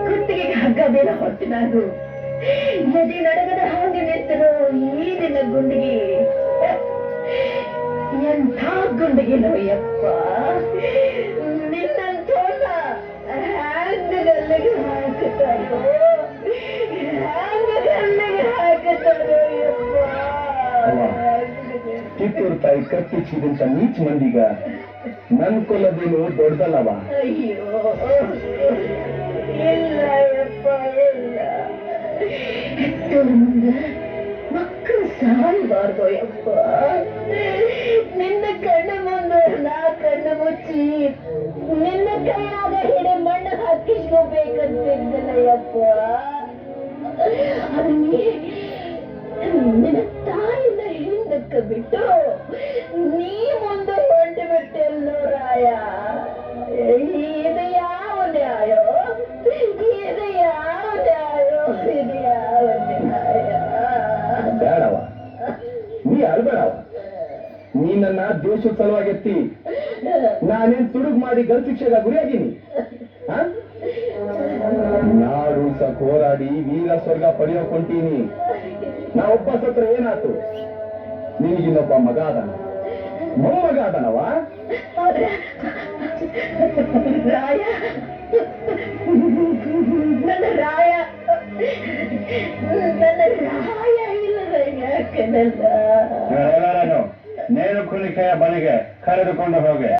ಕುತ್ತಿಗೆಗೆ ಹಗ್ಗದೇನ ಹೊತ್ತು ನಾನು ನದಿ ನಡಗದ ಹಾಗೆ ನಿಂತರು ಈ ದಿನ ಗುಂಡಿಗೆ ಎಂಥ ಗುಂಡಿಗೆನೋ ಯಪ್ಪ ನಿನ್ನಂತೋನ ಹ್ಯಾಂಗ ಗಲ್ಲಿಗೆ ಹಾಕುತ್ತಾರೋ ಹ್ಯಾಂಗ ಗಲ್ಲಿಗೆ ಹಾಕುತ್ತಾರೋ ಯಪ್ಪ. ಕಿತ್ತೂರು ತಾಯಿ ಕತ್ತಿಸಿದಂತ ನೀಚ್ ಮಂದಿಗ ನನ್ ಕೊಲ್ಲದೇನು ದೊಡ್ಡದಲ್ಲವ. ಅಯ್ಯೋ ಇಲ್ಲ ಯಪ್ಪ ಇಲ್ಲ. ಹೆತ್ತೋರ ಮುಂದೆ ಮಕ್ಕಳು ಸಾಯಬಾರ್ದು ಯಪ್ಪ. ನಿನ್ನ ಕಣ್ಣು ಮುಂದೆ ನಾ ಕಣ್ಣು ಮುಚ್ಚಿ ನಿನ್ನ ಕೈಯಾಗ ಹಿಡಿ ಮಣ್ಣು ಹಾಕಿಸ್ಕೋಬೇಕಂತಿದ್ದಲ್ಲ ಯಪ್ಪ. ಅದು ನಿನ್ನ ತಾಯಿನ ಹಿಂದಕ್ಕೆ ಬಿಟ್ಟು ನೀ ಮುಂದೆ ಹೊಂಟು ಬಿಟ್ಟೆಲ್ಲೋ ರಾಯ. ಇದು ಯಾವ ನ್ಯಾಯ? ಇದು ಯಾವ ನ್ಯಾಯ? ಇದು ಯಾವ ನ್ಯಾಯ? ಬೇಡವ, ನೀ ಅಳ್ಬೇಡವ. ನೀ ನನ್ನ ದೇಶದ ಸಲುವಾಗಿ ಎತ್ತಿ ನಾನೇನ್ ತುಡುಗ್ ಮಾಡಿ ಗಲ್ ಶಿಕ್ಷೆಗ ಗುರಿಯಾಗೀನಿ. ನಾಡು ಸಕ್ ಹೋರಾಡಿ ವೀರ ಸ್ವರ್ಗ ಪಡೆಯೋಕೊಂಟೀನಿ. ನಾ ಒಬ್ಬ ಸತ್ರ ಏನಾತು? ನಿನಗಿನ್ನೊಬ್ಬ ಮಗ ಅದನ, ಮೊಮ್ಮಗ ಅದನವ. ರಾಯ ನನ್ನ ರಾಯ ನನ್ನ ರಾಯ ಇಲ್ಲದ ಯಾಕನಲ್ಲ. ನೇರು ಕುಣಿಕೆಯ ಬಳಿಗೆ ಕರೆದುಕೊಂಡು ಹೋಗೆ.